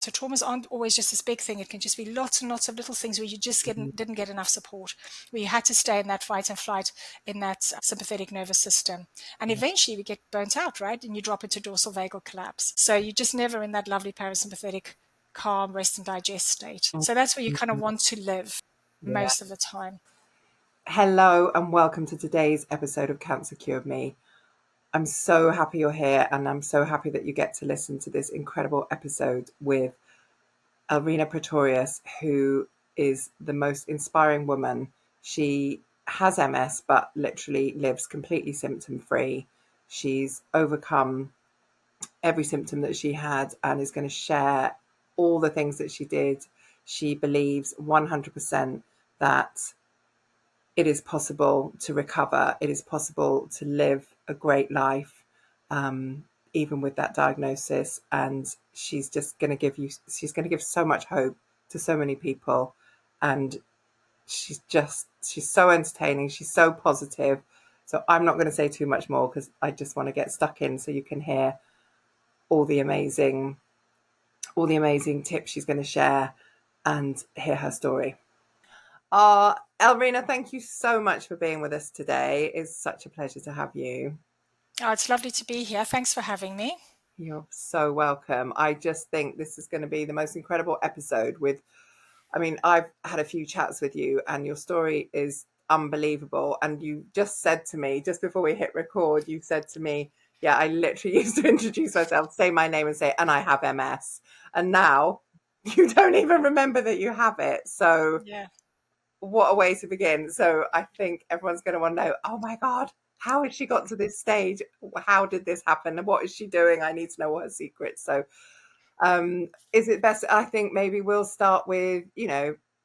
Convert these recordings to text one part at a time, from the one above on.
So traumas aren't always just this big thing. It can just be lots and lots of little things where you just didn't get enough support, where you had to stay in that fight and flight, in that sympathetic nervous system. And eventually we get burnt out, right? And you drop into dorsal vagal collapse. So you're just never in that lovely parasympathetic, calm, rest and digest state. So that's where you kind of want to live Yeah. most of the time. Hello and welcome to today's episode of Cancer Cured Me. I'm so happy you're here, and I'm so happy that you get to listen to this incredible episode with Elrina Pretorius, who is the most inspiring woman. She has MS, but literally lives completely symptom free. She's overcome every symptom that she had and is going to share all the things that she did. She believes 100% that it is possible to recover. It is possible to live a great life, even with that diagnosis. And she's going to give so much hope to so many people. And she's so entertaining. She's so positive. So I'm not going to say too much more because I just want to get stuck in so you can hear all the amazing, tips she's going to share and hear her story. Elrina, thank you so much for being with us today. It's such a pleasure to have you. Oh, it's lovely to be here. Thanks for having me. You're so welcome. I just think this is going to be the most incredible episode I've had a few chats with you and your story is unbelievable. And you just said to me, just before we hit record, you said to me, yeah, I literally used to introduce myself, say my name and say, and I have MS. And now you don't even remember that you have it. So Yeah. what a way to begin. So I think everyone's going to want to know, oh my God, how has she got to this stage? How did this happen? And what is she doing? I need to know what her secrets. So is it best? I think maybe we'll start with,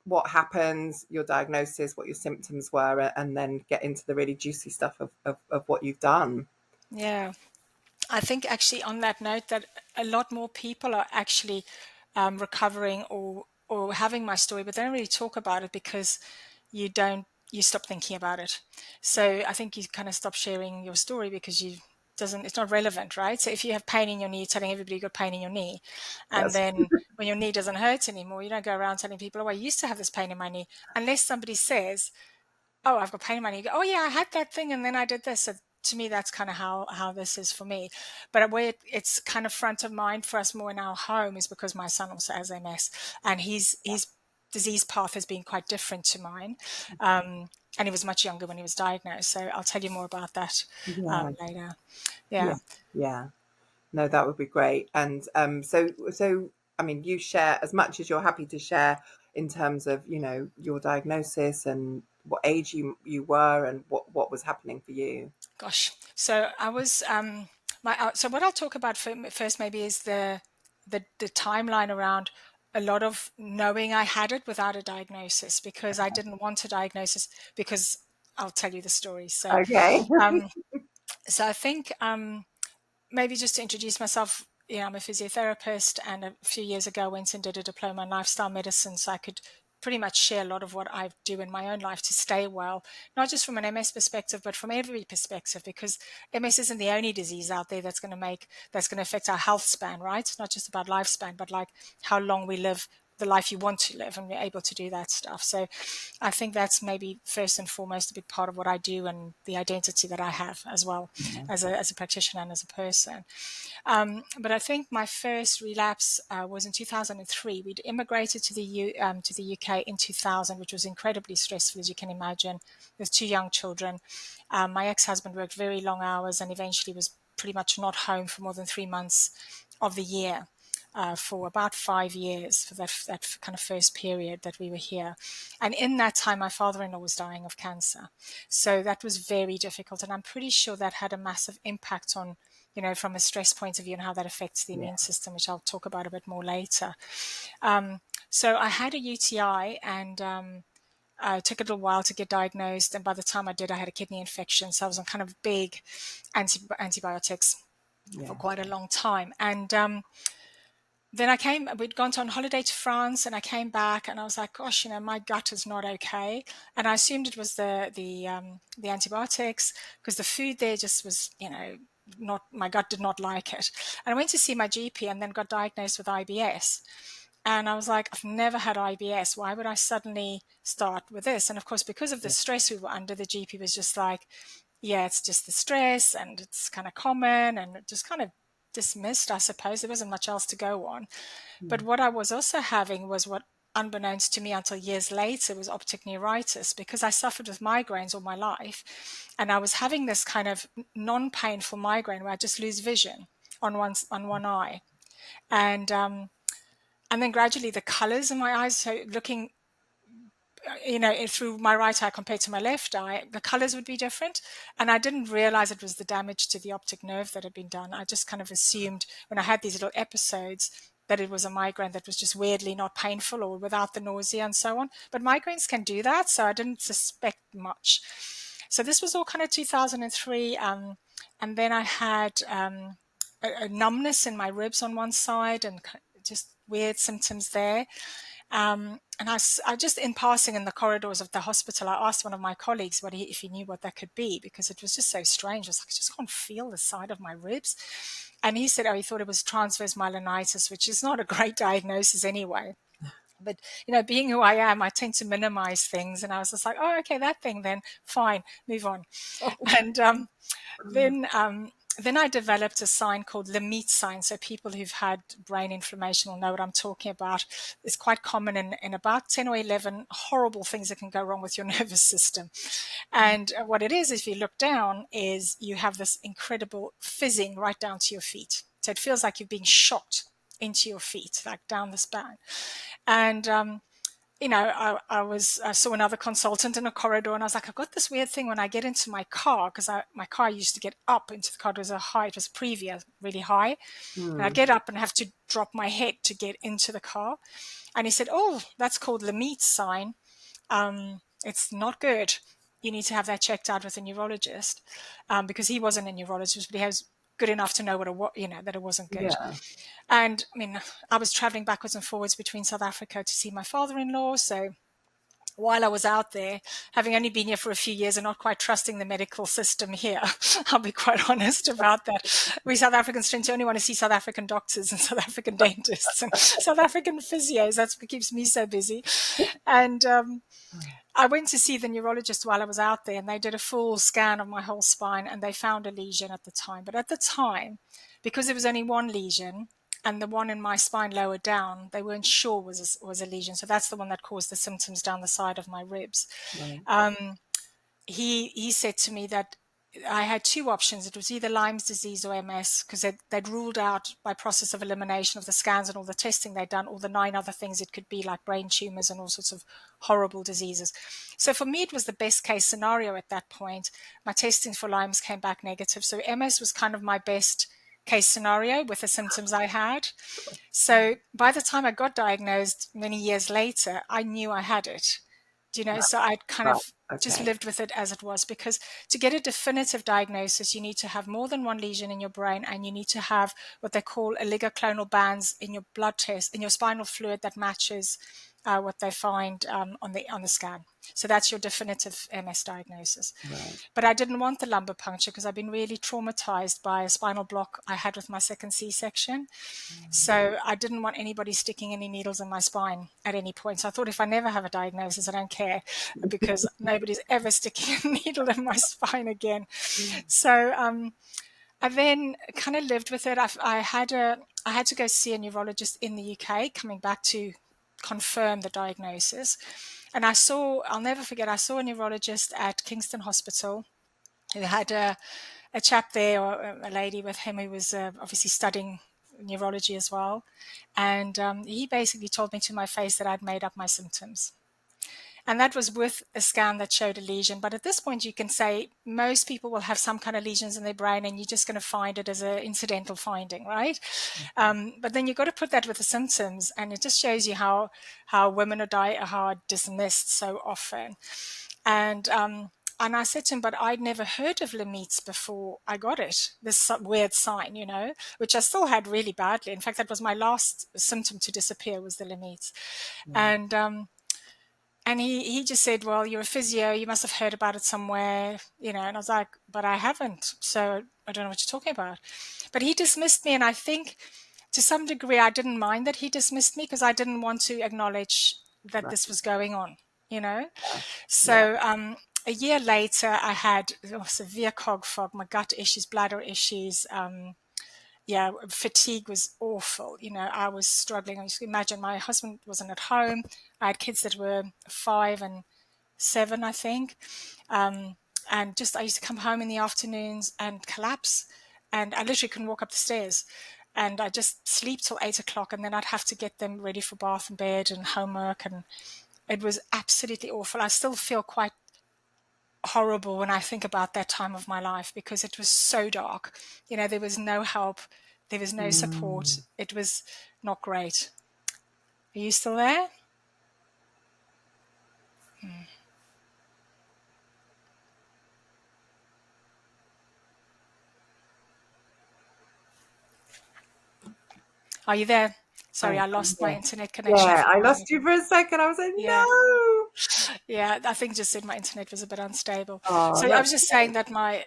what happens, your diagnosis, what your symptoms were, and then get into the really juicy stuff of what you've done. Yeah. I think actually on that note that a lot more people are actually recovering or having my story, but they don't really talk about it because you stop thinking about it. So I think you kind of stop sharing your story because it's not relevant, right? So if you have pain in your knee, you're telling everybody you got pain in your knee. And Yes. then when your knee doesn't hurt anymore, you don't go around telling people, oh, I used to have this pain in my knee, unless somebody says, oh, I've got pain in my knee. You go, oh yeah, I had that thing and then I did this. So to me, that's kind of how this is for me. But where it's kind of front of mind for us more in our home is because my son also has MS, and his disease path has been quite different to mine. And he was much younger when he was diagnosed. So I'll tell you more about that Yeah. later. Yeah. Yeah. Yeah. No, that would be great. And so I mean, you share as much as you're happy to share in terms of, your diagnosis and what age you were and what was happening for you. Gosh. So I was so what I'll talk about first maybe is the timeline around a lot of knowing I had it without a diagnosis, because I didn't want a diagnosis, because I'll tell you the story. So Okay. um, I think maybe just to introduce myself, I'm a physiotherapist, and a few years ago I went and did a diploma in lifestyle medicine, so I could pretty much share a lot of what I do in my own life to stay well, not just from an MS perspective, but from every perspective, because MS isn't the only disease out there that's going to affect our health span, right? It's not just about lifespan, but like how long we live the life you want to live, and we're able to do that stuff. So I think that's maybe first and foremost a big part of what I do and the identity that I have as well, as a practitioner and as a person. But I think my first relapse was in 2003. We'd immigrated to the UK in 2000, which was incredibly stressful, as you can imagine, with two young children. My ex-husband worked very long hours and eventually was pretty much not home for more than 3 months of the year. For about 5 years, for that kind of first period that we were here. And in that time, my father-in-law was dying of cancer. So that was very difficult. And I'm pretty sure that had a massive impact on, from a stress point of view and how that affects the Yeah. immune system, which I'll talk about a bit more later. So I had a UTI, and it took a little while to get diagnosed. And by the time I did, I had a kidney infection. So I was on kind of big antibiotics for Yeah. quite a long time. And then we'd gone on holiday to France, and I came back and I was like, gosh, my gut is not okay. And I assumed it was the antibiotics, because the food there just was, not, my gut did not like it. And I went to see my GP and then got diagnosed with IBS. And I was like, I've never had IBS. Why would I suddenly start with this? And of course, because of the stress we were under, the GP was just like, yeah, it's just the stress and it's kind of common, and it just kind of dismissed, I suppose. There wasn't much else to go on. But what I was also having was what, unbeknownst to me until years later, was optic neuritis, because I suffered with migraines all my life. And I was having this kind of non-painful migraine where I just lose vision on one eye. And then gradually the colors in my eyes, so looking, through my right eye compared to my left eye, the colors would be different. And I didn't realize it was the damage to the optic nerve that had been done. I just kind of assumed when I had these little episodes that it was a migraine that was just weirdly not painful or without the nausea and so on. But migraines can do that, so I didn't suspect much. So this was all kind of 2003. And then I had a numbness in my ribs on one side and just weird symptoms there. And I just, in passing in the corridors of the hospital, I asked one of my colleagues if he knew what that could be, because it was just so strange. I was like, I just can't feel the side of my ribs. And he said, oh, he thought it was transverse myelinitis, which is not a great diagnosis anyway. But, being who I am, I tend to minimize things. And I was just like, oh, okay, that thing then, fine, move on. And then I developed a sign called Lemaitre's sign. So people who've had brain inflammation will know what I'm talking about. It's quite common in about 10 or 11 horrible things that can go wrong with your nervous system. And what it is, if you look down, is you have this incredible fizzing right down to your feet. So it feels like you're being shot into your feet, like down the spine. And I saw another consultant in a corridor, and I was like, I've got this weird thing when I get into my car, because my car used to get up into the car. It was Previa, really high. And I'd get up and have to drop my head to get into the car. And he said, oh, that's called Lemaitre's sign. It's not good. You need to have that checked out with a neurologist, because he wasn't a neurologist, but he was good enough to know that it wasn't good. Yeah. And I mean, I was traveling backwards and forwards between South Africa to see my father-in-law. So while I was out there, having only been here for a few years and not quite trusting the medical system here, I'll be quite honest about that. We South Africans tend to only want to see South African doctors and South African dentists and South African physios. That's what keeps me so busy. And I went to see the neurologist while I was out there, and they did a full scan of my whole spine, and they found a lesion at the time. But at the time, because there was only one lesion, and the one in my spine lower down, they weren't sure was a lesion. So that's the one that caused the symptoms down the side of my ribs. Right. He said to me that I had two options. It was either Lyme's disease or MS, because they'd ruled out, by process of elimination of the scans and all the testing they'd done, all the 9 other things it could be, like brain tumors and all sorts of horrible diseases. So for me, it was the best case scenario at that point. My testing for Lyme's came back negative. So MS was kind of my best case scenario with the symptoms I had. So by the time I got diagnosed many years later, I knew I had it. So I kind of just lived with it as it was, because to get a definitive diagnosis, you need to have more than one lesion in your brain, and you need to have what they call oligoclonal bands in your blood test, in your spinal fluid, that matches what they find on the scan. So that's your definitive MS diagnosis. Right. But I didn't want the lumbar puncture because I've been really traumatized by a spinal block I had with my second C-section. So I didn't want anybody sticking any needles in my spine at any point. So I thought, if I never have a diagnosis, I don't care, because nobody's ever sticking a needle in my spine again. So I then kind of lived with it. I had to go see a neurologist in the UK, coming back to confirm the diagnosis. And I'll never forget, I saw a neurologist at Kingston Hospital who had a chap there, or a lady with him, who was obviously studying neurology as well. And he basically told me to my face that I'd made up my symptoms. And that was with a scan that showed a lesion. But at this point, you can say most people will have some kind of lesions in their brain, and you're just going to find it as an incidental finding, right? But then you've got to put that with the symptoms, and it just shows you how women are dismissed so often. And I said to him, but I'd never heard of Lemaitre's before I got it, this weird sign, which I still had really badly. In fact, that was my last symptom to disappear, was the Lemaitre's. And he just said, well, you're a physio, you must have heard about it somewhere, and I was like, but I haven't. So I don't know what you're talking about. But he dismissed me, and I think to some degree I didn't mind that he dismissed me because I didn't want to acknowledge that Right. this was going on, you know? Yeah. So a year later, I had severe cog fog, my gut issues, bladder issues. Yeah, fatigue was awful. You know, I was struggling. You can imagine my husband wasn't at home. I had kids that were 5 and 7, I think. Um, and just I used to come home in the afternoons and collapse. And I literally couldn't walk up the stairs. And I just sleep till 8 o'clock, and then I'd have to get them ready for bath and bed and homework. And it was absolutely awful. I still feel quite horrible when I think about that time of my life because it was so dark. You know, there was no help, there was no support. Mm. It was not great. Are you still there? Are you there? Sorry, I I'm lost my here. internet connection Yeah, for I a lost moment. you for a second. I was like, Yeah. no. Yeah, I think just said my internet was a bit unstable. Oh, So I was that's just saying that my,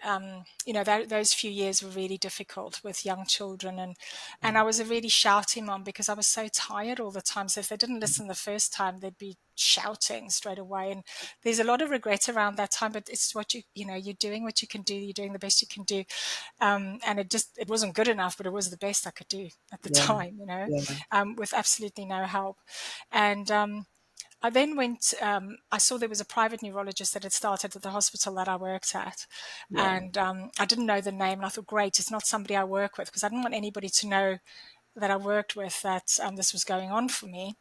those few years were really difficult with young children, and I was a really shouty mom because I was so tired all the time. So if they didn't listen the first time, they'd be shouting straight away. And there's a lot of regret around that time, but it's what you're doing what you can do. You're doing the best you can do, and it wasn't good enough, but it was the best I could do at the yeah, time. yeah, With absolutely no help, and. I then went, I saw there was a private neurologist that had started at the hospital that I worked at. yeah, And I didn't know the name. And I thought, great, it's not somebody I work with because I didn't want anybody to know that I worked with that this was going on for me.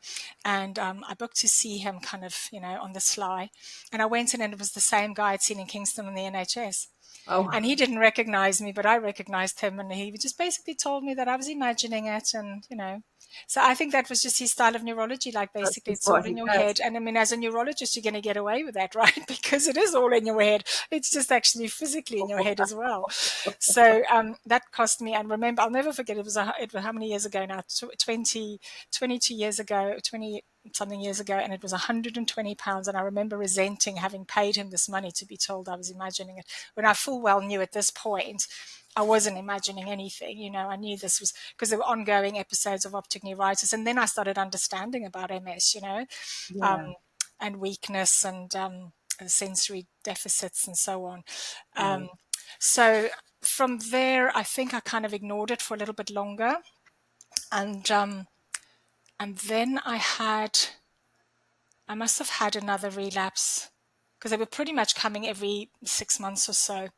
And I booked to see him kind of, on the sly. And I went in and it was the same guy I'd seen in Kingston on the NHS. oh, And he didn't recognize me, but I recognized him. And he just basically told me that I was imagining it. And. So I think that was just his style of neurology. Like that's basically, just it's all what he in your does. head. And I mean, as a neurologist, you're going to get away with that, right? Because it is all in your head. It's just actually physically in your head as well. So that cost me. And remember, I'll never forget. It was how many years ago now? 22 years ago, 20 something years ago, and it was £120. And I remember resenting having paid him this money to be told I was imagining it when I full well knew at this point I wasn't imagining anything. I knew this was because there were ongoing episodes of optic neuritis. And then I started understanding about MS, Yeah, um, and weakness and sensory deficits and so on. right. Um, so from there, I think I kind of ignored it for a little bit longer. And then I must have had another relapse because they were pretty much coming every 6 months or so.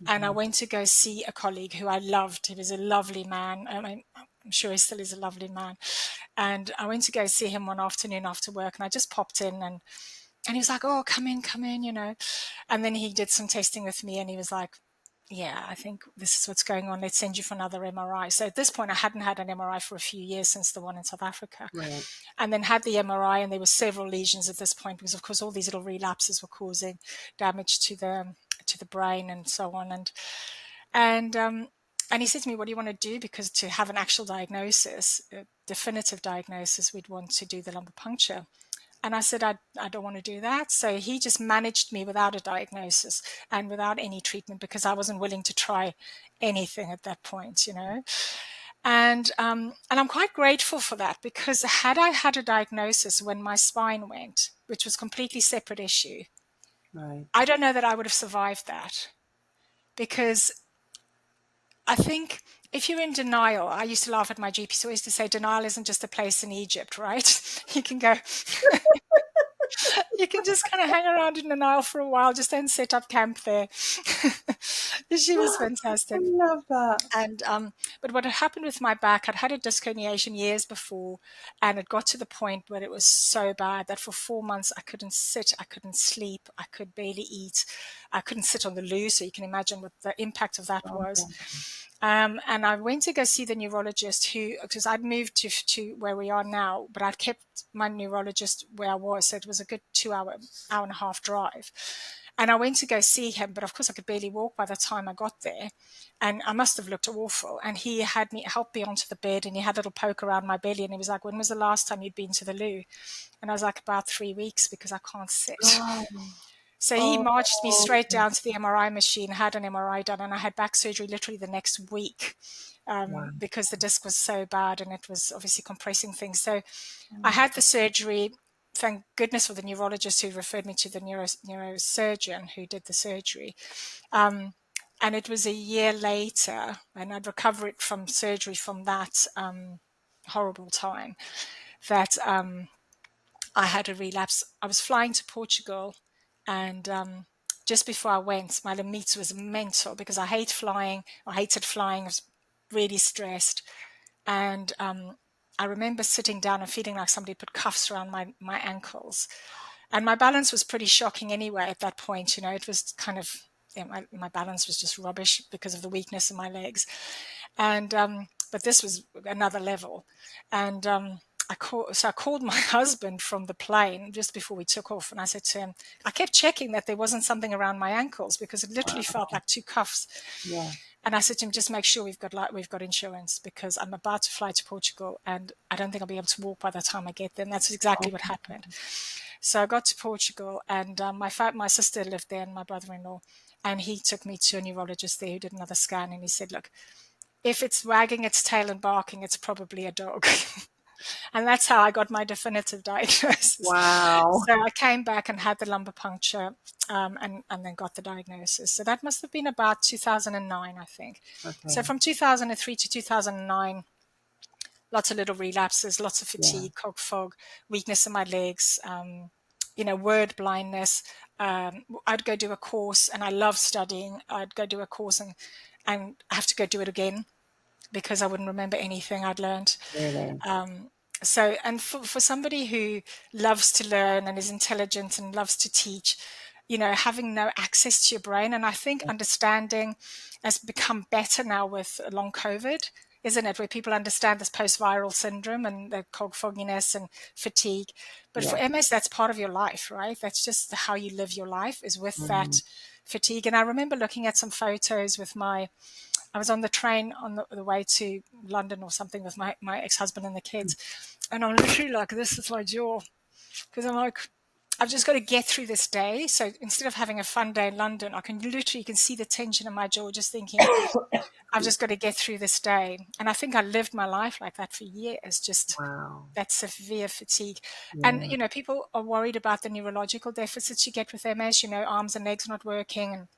And I Mhm. went to go see a colleague who I loved. He was a lovely man. I mean, I'm sure he still is a lovely man. And I went to go see him one afternoon after work, and I just popped in, and he was like, "Oh, come in." And then he did some testing with me, and he was like, "Yeah, I think this is what's going on. Let's send you for another MRI." So at this point, I hadn't had an MRI for a few years since the one in South Africa, Right. and then had the MRI, and there were several lesions at this point because, of course, all these little relapses were causing damage to the brain and so on. And and he said to me, "What do you want to do?" Because to have an actual diagnosis, a definitive diagnosis, we'd want to do the lumbar puncture. And I said, I don't want to do that. So he just managed me without a diagnosis and without any treatment because I wasn't willing to try anything at that point. And I'm quite grateful for that because had I had a diagnosis when my spine went, which was a completely separate issue, Right. I don't know that I would have survived that because I think if you're in denial, I used to laugh at my GP. So I used to say, denial isn't just a place in Egypt, right? You can go, you can just kind of hang around in denial for a while, just don't set up camp there. She was I fantastic. love that. And but what had happened with my back, I'd had a disc herniation years before, and it got to the point where it was so bad that for 4 months I couldn't sit, I couldn't sleep, I could barely eat, I couldn't sit on the loo. So you can imagine what the impact of that Oh, was. wow. And I went to go see the neurologist because I'd moved to where we are now, but I'd kept my neurologist where I was. So it was a good hour and a half drive. And I went to go see him, but of course I could barely walk by the time I got there. And I must have looked awful. And he had me help me onto the bed and he had a little poke around my belly. And he was like, "When was the last time you'd been to the loo?" And I was like, "About 3 weeks because I can't sit." Oh, So he marched me Oh, straight down to the MRI machine, had an MRI done, and I had back surgery literally the next week, wow. because the disc was so bad and it was obviously compressing things. So I had the surgery. Thank goodness for the neurologist who referred me to the neurosurgeon who did the surgery. And it was a year later, and I'd recovered from surgery from that horrible time, that I had a relapse. I was flying to Portugal, and just before I went, my meet was mental because I hated flying. I was really stressed. And I remember sitting down and feeling like somebody put cuffs around my ankles. And my balance was pretty shocking anyway at that point. It was kind of, my balance was just rubbish because of the weakness in my legs. And but this was another level. And I called my husband from the plane just before we took off, and I said to him, I kept checking that there wasn't something around my ankles because it literally felt like two cuffs. Yeah. And I said to him, just make sure we've got insurance because I'm about to fly to Portugal and I don't think I'll be able to walk by the time I get there. And that's exactly what happened. So I got to Portugal, and my sister lived there and my brother-in-law, and he took me to a neurologist there who did another scan, and he said, look, if it's wagging its tail and barking, it's probably a dog. And that's how I got my definitive diagnosis. Wow. So I came back and had the lumbar puncture, and then got the diagnosis. So that must have been about 2009, I think. So Okay. from 2003 to 2009, lots of little relapses, lots of Yeah. fatigue, cog fog, weakness in my legs, word blindness. I'd go do a course, and I love studying. I'd go do a course and I have to go do it again because I wouldn't remember anything I'd learned. Really. So, and for somebody who loves to learn and is intelligent and loves to teach, having no access to your brain, and I think understanding has become better now with long COVID, isn't it? Where people understand this post-viral syndrome and the cog fogginess and fatigue. But for Yeah. MS, that's part of your life, right? That's just how you live your life, is with Mm. that fatigue. And I remember looking at some photos with I was on the train on the way to London or something with my ex-husband and the kids. And I'm literally like, this is my jaw. Because I'm like, I've just got to get through this day. So instead of having a fun day in London, you can see the tension in my jaw just thinking, I've just got to get through this day. And I think I lived my life like that for years, just Wow. that severe fatigue. And, Yeah. people are worried about the neurological deficits you get with MS, arms and legs not working and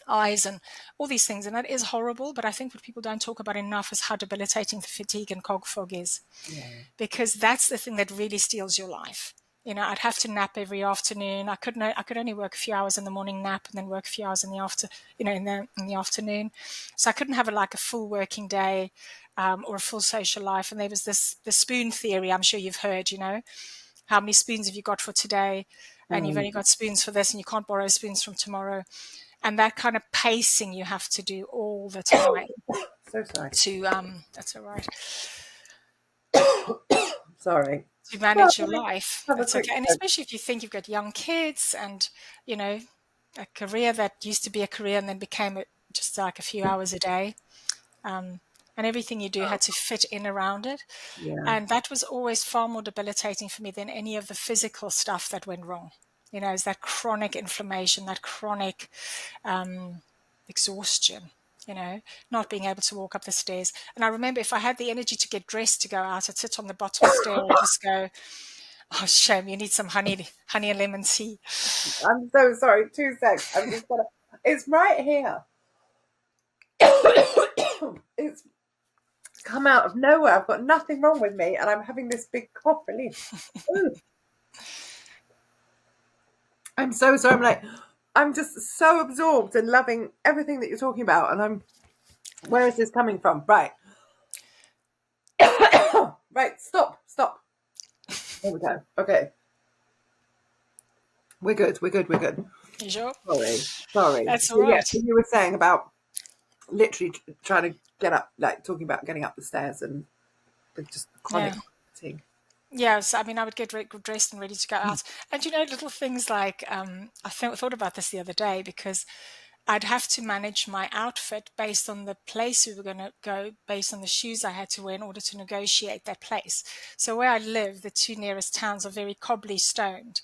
eyes and all these things. And that is horrible. But I think what people don't talk about enough is how debilitating the fatigue and cog fog is, Yeah. because that's the thing that really steals your life. I'd have to nap every afternoon. I could only work a few hours in the morning, nap, and then work a few hours in the in the afternoon. So I couldn't have a full working day, or a full social life. And there was the spoon theory. I'm sure you've heard. How many spoons have you got for today? And you've Mm. only got spoons for this, and you can't borrow spoons from tomorrow. And that kind of pacing you have to do all the time So sorry. to that's all right, Sorry. to Well, manage your life. have a That's quick okay. And joke. especially if you think you've got young kids and, you know, a career that used to be a career and then became just like a few hours a day. And everything you do had to fit in around it. Yeah. And that was always far more debilitating for me than any of the physical stuff that went wrong. Is that chronic inflammation, that chronic exhaustion, not being able to walk up the stairs. And I remember if I had the energy to get dressed to go out, I'd sit on the bottom stair and just go, oh, shame, you need some honey and lemon tea. I'm so sorry. 2 secs. I'm just gonna. It's right here. It's come out of nowhere. I've got nothing wrong with me, and I'm having this big cough relief. I'm so sorry. I'm just so absorbed and loving everything that you're talking about. And where is this coming from? Right. Right. Stop. There we go. Okay. We're good. We're good. You sure? Sorry. That's So, all yeah, right. you were saying about literally trying to get up, talking about getting up the stairs and just chronic Yeah. fatigue. Yes, I mean, I would get dressed and ready to go out. And, little things like, thought about this the other day because I'd have to manage my outfit based on the place we were going to go, based on the shoes I had to wear in order to negotiate that place. So where I live, the two nearest towns are very cobbly stoned.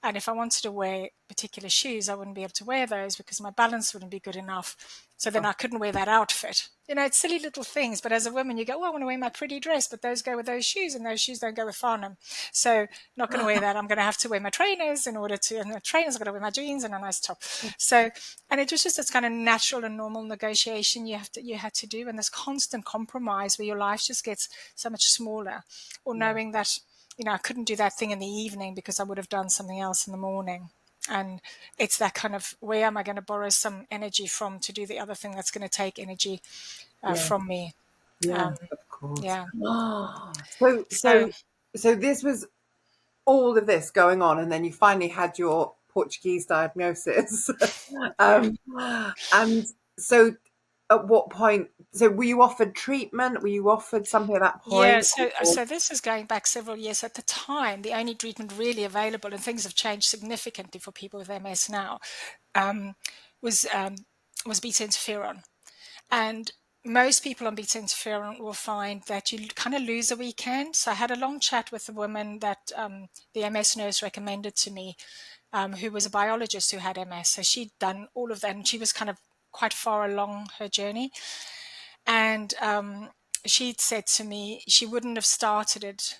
And if I wanted to wear particular shoes, I wouldn't be able to wear those because my balance wouldn't be good enough. So then I couldn't wear that outfit. It's silly little things. But as a woman, you go, oh, I want to wear my pretty dress, but those go with those shoes, and those shoes don't go with Farnham. So not going to wear that. I'm going to have to wear my trainers in order to, and the trainers are going to wear my jeans and a nice top. So, and it was just this kind of natural and normal negotiation you had to do, and this constant compromise where your life just gets so much smaller, or knowing that, I couldn't do that thing in the evening because I would have done something else in the morning. And it's that kind of, where am I going to borrow some energy from to do the other thing that's going to take energy from me? Yeah, of course. Yeah. So this was all of this going on, and then you finally had your Portuguese diagnosis. And so at what point, so were you offered treatment? Were you offered something at that Yeah, point? so this is going back several years. At the time, the only treatment really available, and things have changed significantly for people with MS now, was beta interferon. And most people on beta interferon will find that you kind of lose a weekend. So I had a long chat with the woman that the MS nurse recommended to me, who was a biologist who had MS. So she'd done all of that, and she was kind of quite far along her journey. And she'd said to me she wouldn't have started it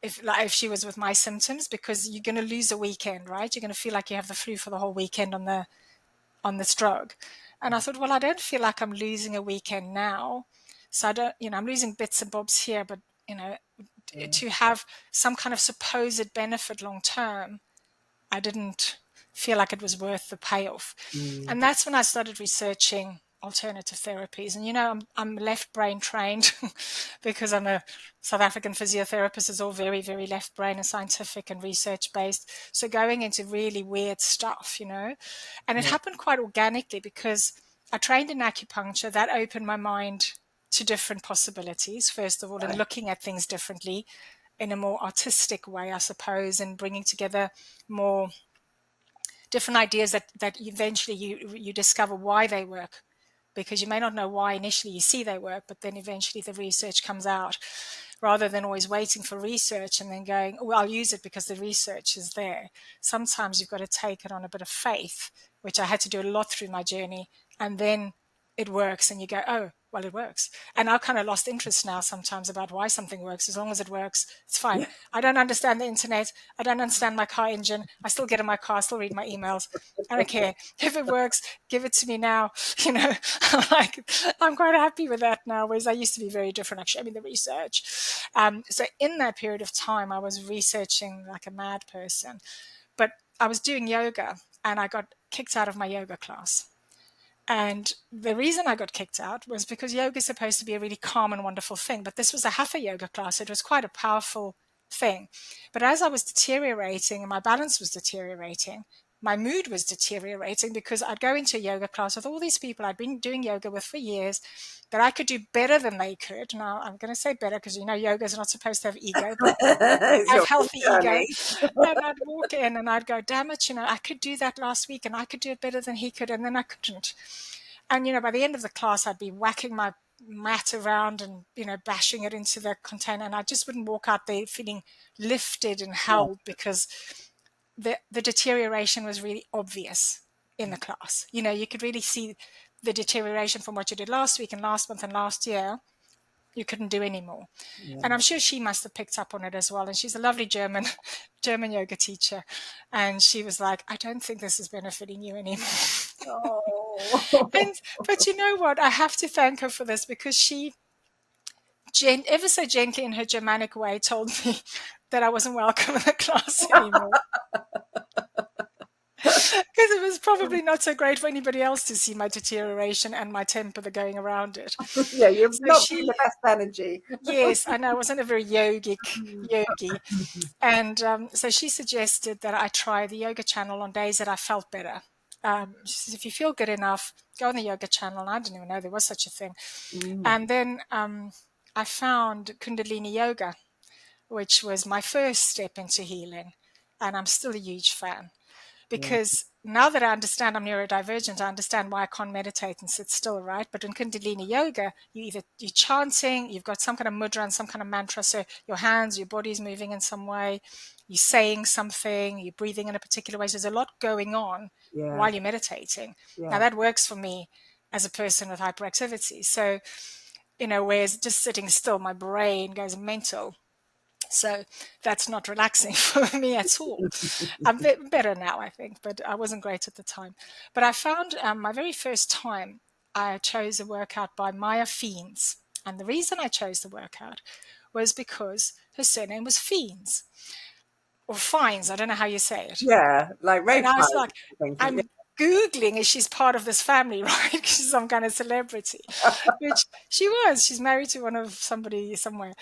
if she was with my symptoms, because you're going to lose a weekend, right? You're going to feel like you have the flu for the whole weekend on this drug. And I thought, well, I don't feel like I'm losing a weekend now. So I don't, I'm losing bits and bobs here, but, to have some kind of supposed benefit long term, I didn't feel like it was worth the payoff. And that's when I started researching alternative therapies. And I'm left brain trained because I'm a South African physiotherapist. Is all very, very left brain and scientific and research based. So going into really weird stuff, and it happened quite organically because I trained in acupuncture. That opened my mind to different possibilities, first of all, and looking at things differently in a more artistic way, I suppose, and bringing together more different ideas that eventually you discover why they work, because you may not know why initially you see they work, but then eventually the research comes out, rather than always waiting for research and then going, oh, I'll use it because the research is there. Sometimes you've got to take it on a bit of faith, which I had to do a lot through my journey, and then it works and you go, oh, well, it works. And I've kind of lost interest now sometimes about why something works. As long as it works, it's fine. I don't understand the internet. I don't understand my car engine. I still get in my car, I still read my emails. I don't care. If it works, give it to me now. I'm quite happy with that now, whereas I used to be very different, actually. I mean, the research. So in that period of time, I was researching like a mad person. But I was doing yoga and I got kicked out of my yoga class. And the reason I got kicked out was because yoga is supposed to be a really calm and wonderful thing. But this was a hatha yoga class. It was quite a powerful thing. But as I was deteriorating and my balance was deteriorating, my mood was deteriorating, because I'd go into a yoga class with all these people I'd been doing yoga with for years, that I could do better than they could. Now, I'm going to say better because, yoga is not supposed to have ego, but have healthy ego. And I'd walk in and I'd go, damn it, I could do that last week and I could do it better than he could, and then I couldn't. And, by the end of the class, I'd be whacking my mat around and, bashing it into the container. And I just wouldn't walk out there feeling lifted and held, because the deterioration was really obvious in the class. You could really see the deterioration from what you did last week and last month and last year. You couldn't do anymore. And I'm sure she must have picked up on it as well. And she's a lovely German yoga teacher. And she was like, I don't think this is benefiting you anymore. But you know what? I have to thank her for this, because she ever so gently in her Germanic way told me that I wasn't welcome in the class anymore. Because it was probably not so great for anybody else to see my deterioration and my temper going around it. Yeah, you're not feeling the best energy. Yes, I know. I wasn't a very yogi. And so she suggested that I try the yoga channel on days that I felt better. She says, if you feel good enough, go on the yoga channel. And I didn't even know there was such a thing. And then I found Kundalini yoga, which was my first step into healing. And I'm still a huge fan, because now that I understand I'm neurodivergent, I understand why I can't meditate and sit still, right? But in Kundalini yoga, you're chanting, you've got some kind of mudra and some kind of mantra. So your hands, your body's moving in some way, you're saying something, you're breathing in a particular way. So there's a lot going on Yeah. while you're meditating. Now Yeah. that works for me as a person with hyperactivity. So, whereas just sitting still, my brain goes mental. So that's not relaxing for me at all. I'm better now, I think, but I wasn't great at the time. But I found my very first time I chose a workout by Maya Fiends. And the reason I chose the workout was because her surname was Fiends or Fines. I don't know how you say it. Yeah. Like Ray And I was Fiennes, like, I'm thinking. I'm Googling if she's part of this family, right? Because she's some kind of celebrity, which she was. She's married to somebody somewhere.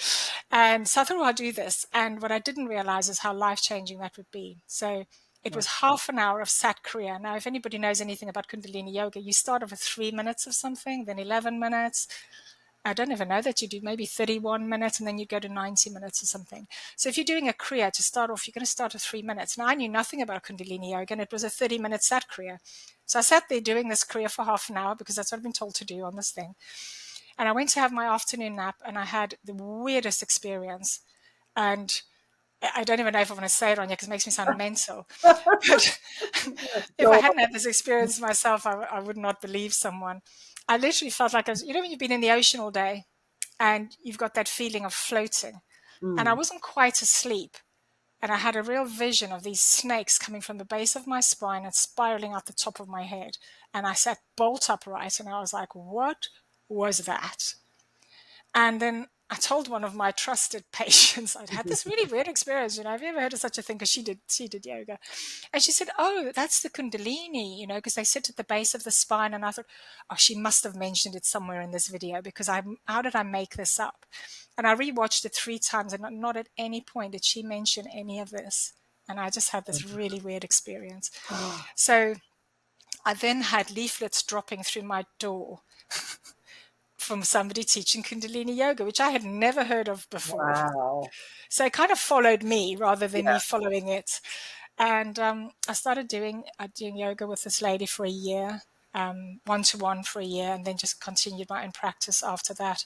And so I thought, well, I'll do this. And what I didn't realize is how life-changing that would be. So it Yeah. was half an hour of Sat Kriya. Now, if anybody knows anything about Kundalini Yoga, you start off with 3 minutes of something, then 11 minutes. I don't even know that you do maybe 31 minutes and then you go to 90 minutes or something. So if you're doing a Kriya to start off, you're going to start with 3 minutes. Now, I knew nothing about Kundalini Yoga and it was a 30-minute Sat Kriya. So I sat there doing this Kriya for half an hour because that's what I've been told to do on this thing. And I went to have my afternoon nap and I had the weirdest experience. And I don't even know if I want to say it on here because it makes me sound mental. But if I Sure. hadn't had this experience myself, I would not believe someone. I literally felt like I was, when you've been in the ocean all day and you've got that feeling of floating. And I Mm. wasn't quite asleep. And I had a real vision of these snakes coming from the base of my spine and spiraling out the top of my head. And I sat bolt upright and I was like, what was that? And then I told one of my trusted patients I'd had this really weird experience. Have you ever heard of such a thing? Because she did yoga, and she said, "Oh, that's the Kundalini," because they sit at the base of the spine. And I thought, "Oh, she must have mentioned it somewhere in this video because how did I make this up?" And I rewatched it 3 times, and not at any point did she mention any of this. And I just had this really weird experience. So I then had leaflets dropping through my door from somebody teaching Kundalini yoga, which I had never heard of before. Wow. So it kind of followed me rather than Yeah. me following it. And I started doing yoga with this lady for a year, one-to-one for a year, and then just continued my own practice after that.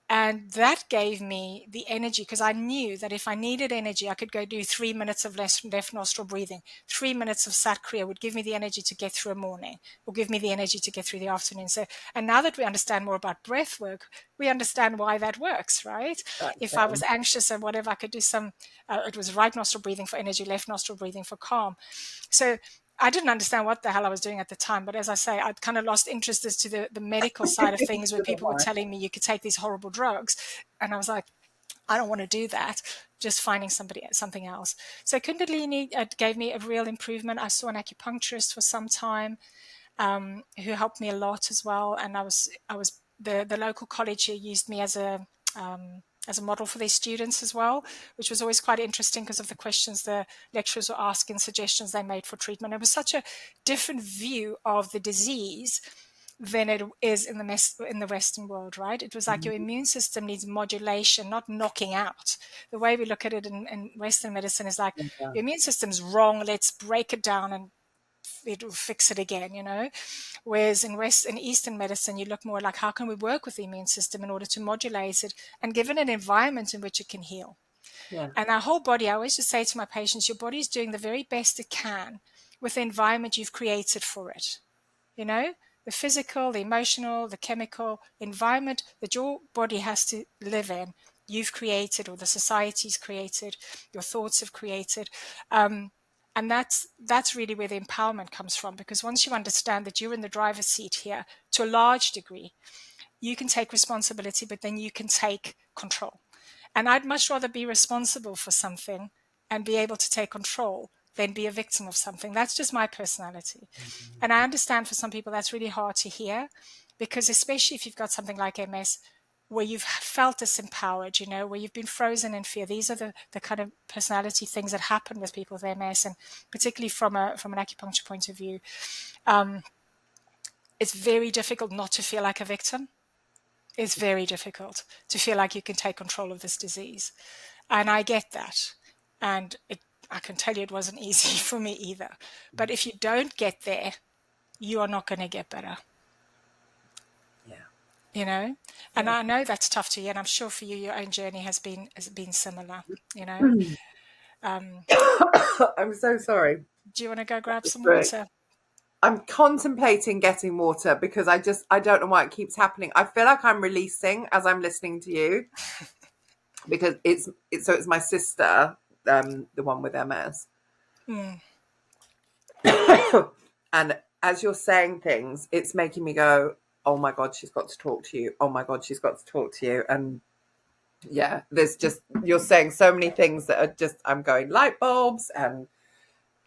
And that gave me the energy because I knew that if I needed energy, I could go do 3 minutes of left nostril breathing. 3 minutes of Sat Kriya would give me the energy to get through a morning or give me the energy to get through the afternoon. So, and now that we understand more about breath work, we understand why that works, right? If I was Exactly. anxious and whatever, I could do it was right nostril breathing for energy, left nostril breathing for calm. So I didn't understand what the hell I was doing at the time. But as I say, I'd kind of lost interest as to the medical side of things where So people were am telling me you could take these horrible drugs. And I was like, I don't want to do that. Just finding something else. So Kundalini gave me a real improvement. I saw an acupuncturist for some time who helped me a lot as well. And I was the local college here used me as a model for their students as well, which was always quite interesting because of the questions the lecturers were asking, suggestions they made for treatment. It was such a different view of the disease than it is in the Western world, right? It was like your immune system needs modulation, not knocking out. The way we look at it in Western medicine is like Yeah. your immune system's wrong. Let's break it down and it'll fix it again. Whereas in Eastern medicine, you look more like how can we work with the immune system in order to modulate it and give it an environment in which it can heal. Yeah. And our whole body, I always just say to my patients, your body is doing the very best it can with the environment you've created for it. The physical, the emotional, the chemical environment that your body has to live in, you've created, or the society's created, your thoughts have created. And that's really where the empowerment comes from, because once you understand that you're in the driver's seat here to a large degree, you can take responsibility, but then you can take control. And I'd much rather be responsible for something and be able to take control than be a victim of something. That's just my personality. And I understand for some people that's really hard to hear, because especially if you've got something like MS, where you've felt disempowered, where you've been frozen in fear. These are the kind of personality things that happen with people with MS, and particularly from an acupuncture point of view. It's very difficult not to feel like a victim. It's very difficult to feel like you can take control of this disease. And I get that. And I can tell you it wasn't easy for me either. But if you don't get there, you are not going to get better. Yeah. And Yeah. I know that's tough to you, and I'm sure for you your own journey has been similar. um I'm so sorry. do you want to go grab some Great. water? I'm contemplating getting water because I don't know why it keeps happening. I feel like I'm releasing as I'm listening to you because it's my sister, the one with MS. Mm. And as you're saying things, it's making me go, oh my God, she's got to talk to you. Oh my God, she's got to talk to you. And yeah, there's just, you're saying so many things that are just, I'm going light bulbs and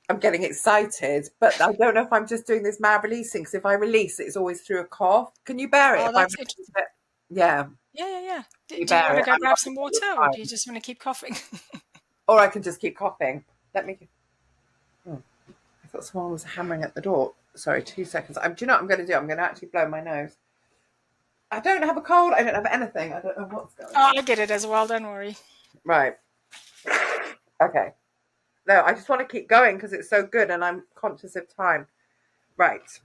I'm getting excited, but I don't know if I'm just doing this mad releasing because if I release, it's always through a cough. Can you bear it Oh, if I that's release interesting. it? Yeah, Yeah. can you Do you want bear to it? go I'm grab not some your water, or do you time. just want to keep coughing? Or I can just keep coughing. Let me. Oh, I thought someone was hammering at the door. Sorry, 2 seconds. Do you know what I'm going to do? I'm going to actually blow my nose. I don't have a cold. I don't have anything. I don't know what's going Oh, on. I get it as well, don't worry. Right. Okay. No, I just want to keep going because it's so good and I'm conscious of time. Right.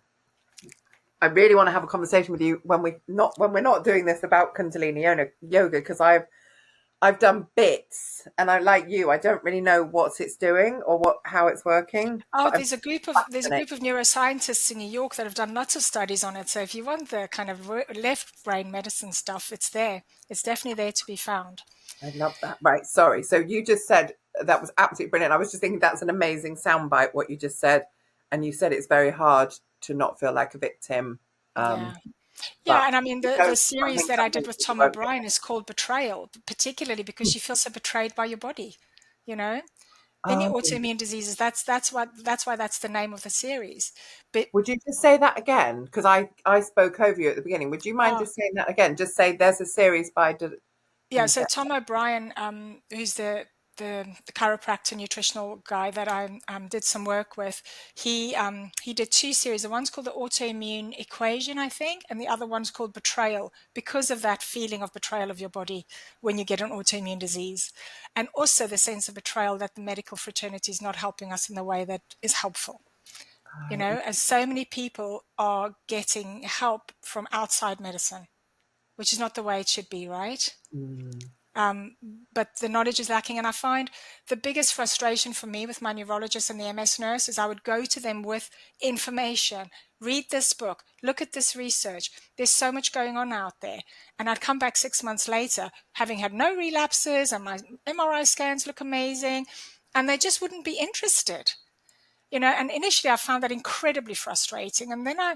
I really want to have a conversation with you when we're not doing this about Kundalini yoga because I've done bits and I like you. I don't really know what it's doing or how it's working, Oh, but I'm there's a fascinated. group of neuroscientists in New York that have done lots of studies on it. So if you want the kind of left brain medicine stuff, it's there. It's definitely there to be found. I love that. Right. Sorry. So you just said that was absolutely brilliant. I was just thinking that's an amazing soundbite, what you just said. And you said it's very hard to not feel like a victim. Um, Yeah. Yeah, but and I mean it the goes to something series that that I did most with people Tom won't get. O'Brien is called Betrayal, particularly because you feel so betrayed by your body, you know? Any Oh, autoimmune diseases, that's why that's the name of the series. But would you just say that again? Because I spoke over you at the beginning. Would you mind oh, just saying that again? Just say there's a series by. Can yeah, you say? so Tom O'Brien, who's the chiropractor nutritional guy that I did some work with, he did two series. The one's called the autoimmune equation, I think, and the other one's called betrayal, because of that feeling of betrayal of your body when you get an autoimmune disease, and also the sense of betrayal that the medical fraternity is not helping us in the way that is helpful. As so many people are getting help from outside medicine, which is not the way it should be, right? Mm, Um, but the knowledge is lacking. And I find the biggest frustration for me with my neurologist and the MS nurse is I would go to them with information, read this book, look at this research. There's so much going on out there. And I'd come back 6 months later, having had no relapses, and my MRI scans look amazing. And they just wouldn't be interested. And initially I found that incredibly frustrating. And then I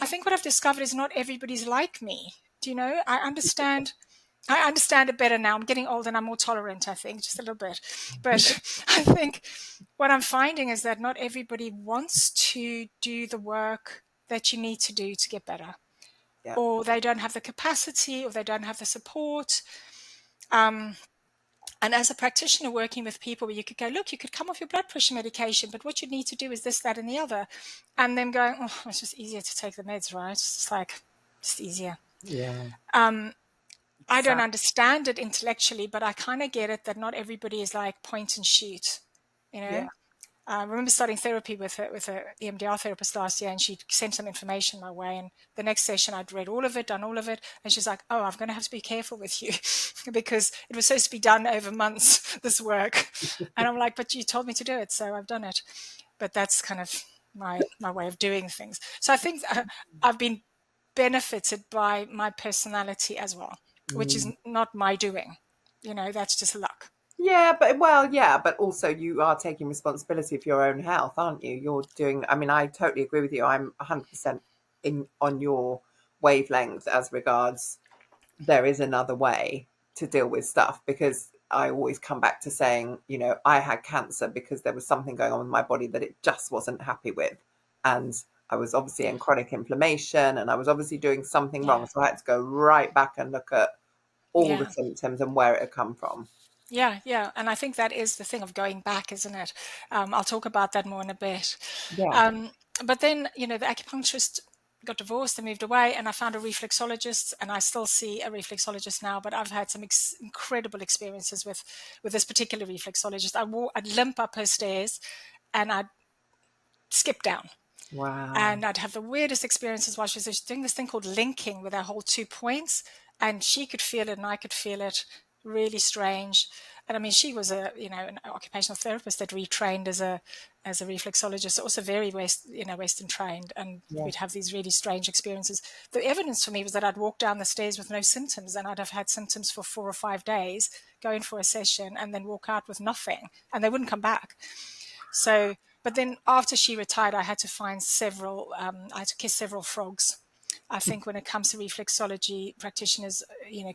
think what I've discovered is not everybody's like me. I understand it better now. I'm getting old and I'm more tolerant, I think, just a little bit. But I think what I'm finding is that not everybody wants to do the work that you need to do to get better, yeah. or they don't have the capacity, or they don't have the support. Um, and as a practitioner working with people where you could go, look, you could come off your blood pressure medication, but what you need to do is this, that, and the other. And them going, oh, it's just easier to take the meds, right? It's just like, just easier. Yeah. Um, I don't Exactly. understand it intellectually, but I kind of get it that not everybody is like point and shoot. You Yeah. know, I remember starting therapy with a EMDR therapist last year, and she sent some information my way. And the next session, I'd read all of it, done all of it, and she's like, "Oh, I'm going to have to be careful with you because it was supposed to be done over months. This work," and I'm like, "But you told me to do it, so I've done it." But that's kind of my way of doing things. So I think I've been benefited by my personality as well, which is Mm. not my doing. That's just luck. Yeah, but also you are taking responsibility for your own health, aren't you? You're doing. I mean, I totally agree with you. I'm 100% in on your wavelength as regards there is another way to deal with stuff because I always come back to saying, I had cancer because there was something going on with my body that it just wasn't happy with. And I was obviously in chronic inflammation and I was obviously doing something wrong. Yeah, So I had to go right back and look at all the yeah, symptoms and where it had come from. yeah. And I think that is the thing of going back, isn't it? I'll talk about that more in a bit. Yeah. Um, but then, the acupuncturist got divorced and moved away, and I found a reflexologist, and I still see a reflexologist now, but I've had some incredible experiences with this particular reflexologist. I'd limp up her stairs and I'd skip down. Wow. And I'd have the weirdest experiences while she was doing this thing called linking with her whole 2 points. And she could feel it and I could feel it. Really strange. And I mean, she was an occupational therapist that retrained as a reflexologist, also very Western trained. And Yeah. we'd have these really strange experiences. The evidence for me was that I'd walk down the stairs with no symptoms, and I'd have had symptoms for 4 or 5 days, go in for a session and then walk out with nothing, and they wouldn't come back. So, but then after she retired, I had to find I had to kiss several frogs. I think when it comes to reflexology, practitioners,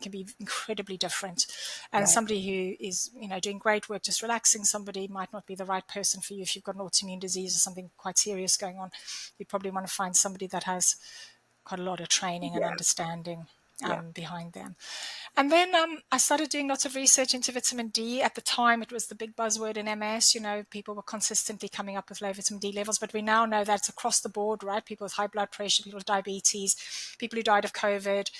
can be incredibly different. And Right. somebody who is, doing great work, just relaxing somebody might not be the right person for you. If you've got an autoimmune disease or something quite serious going on, you probably want to find somebody that has quite a lot of training and Yeah. understanding Yeah. behind them. And then I started doing lots of research into vitamin D. At the time, it was the big buzzword in MS. People were consistently coming up with low vitamin D levels, but we now know that it's across the board, right? People with high blood pressure, people with diabetes, people who died of COVID,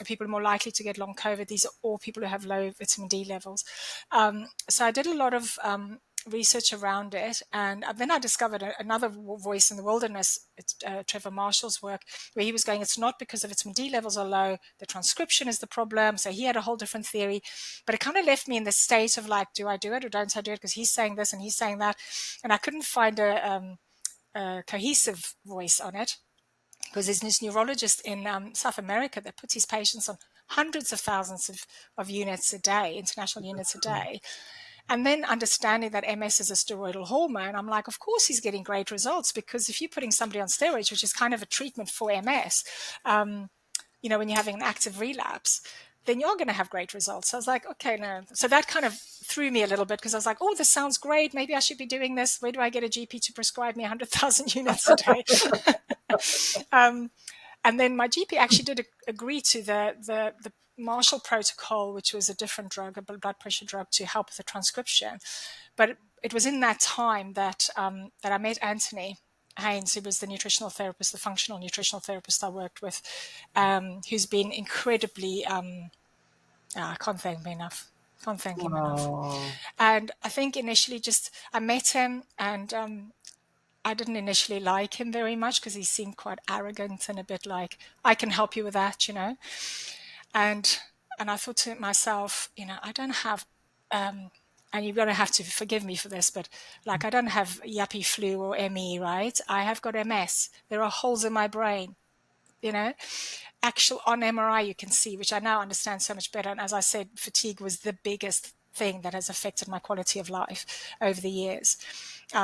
people more likely to get long COVID. These are all people who have low vitamin D levels. So I did a lot of research around it, and then I discovered another voice in the wilderness. It's Trevor Marshall's work, where he was going, it's not because the vitamin D levels are low, the transcription is the problem. So he had a whole different theory, but it kind of left me in the state of like, do I do it or don't I do it? Because he's saying this and he's saying that, and I couldn't find a cohesive voice on it, because there's this neurologist in South America that puts his patients on hundreds of thousands of units a day, international units a day. And then understanding that MS is a steroidal hormone, I'm like, of course he's getting great results, because if you're putting somebody on steroids, which is kind of a treatment for MS, when you're having an active relapse, then you're going to have great results. So I was like, okay, no. So that kind of threw me a little bit, because I was like, oh, this sounds great. Maybe I should be doing this. Where do I get a GP to prescribe me 100,000 units a day? And then my GP actually did agree to the Marshall protocol, which was a different drug, a blood pressure drug, to help with the transcription. But it was in that time that I met Anthony Haynes, who was the nutritional therapist, the functional nutritional therapist I worked with, who's been incredibly, I can't thank him enough. Can't thank him enough. Oh, And I think initially I met him, and I didn't initially like him very much, because he seemed quite arrogant and a bit like, I can help you with that, And I thought to myself, I don't have, and you're going to have to forgive me for this, but like, I don't have yuppie flu or ME, right? I have got MS. There are holes in my brain, you know actual on MRI you can see, which I now understand so much better. And as I said, fatigue was the biggest thing that has affected my quality of life over the years.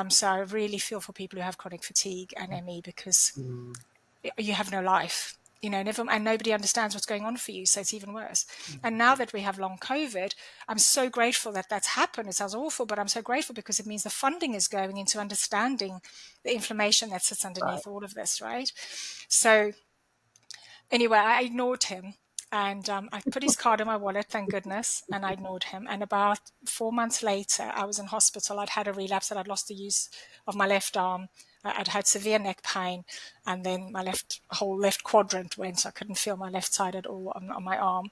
So I really feel for people who have chronic fatigue and ME, because mm, you have no life. And nobody understands what's going on for you, so it's even worse. And now that we have long COVID, I'm so grateful that that's happened. It sounds awful, but I'm so grateful, because it means the funding is going into understanding the inflammation that sits right. underneath all of this, right? So anyway, I ignored him, and I put his card in my wallet, thank goodness, and I ignored him. And about 4 months later, I was in hospital. I'd had a relapse, and I'd lost the use of my left arm. I'd had severe neck pain, and then my whole left quadrant went, so I couldn't feel my left side at all on my arm.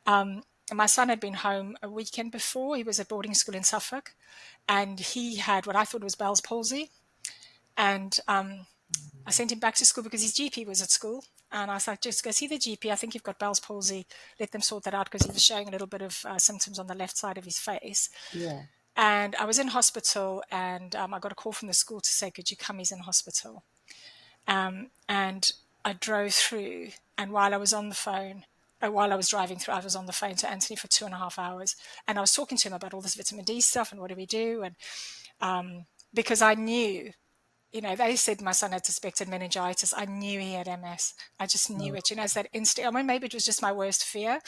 And my son had been home a weekend before. He was at boarding school in Suffolk, and he had what I thought was Bell's palsy. And I sent him back to school because his GP was at school. And I was like, just go see the GP. I think you've got Bell's palsy. Let them sort that out, because he was showing a little bit of symptoms on the left side of his face. Yeah. And I was in hospital, and I got a call from the school to say, could you come? He's in hospital. And I drove through. And while I was on the phone, while I was driving through, I was on the phone to Anthony for 2.5 hours. And I was talking to him about all this vitamin D stuff and what do we do. And because I knew, they said my son had suspected meningitis. I knew he had MS. I just knew Oh, it. It's that instinct. I mean, maybe it was just my worst fear,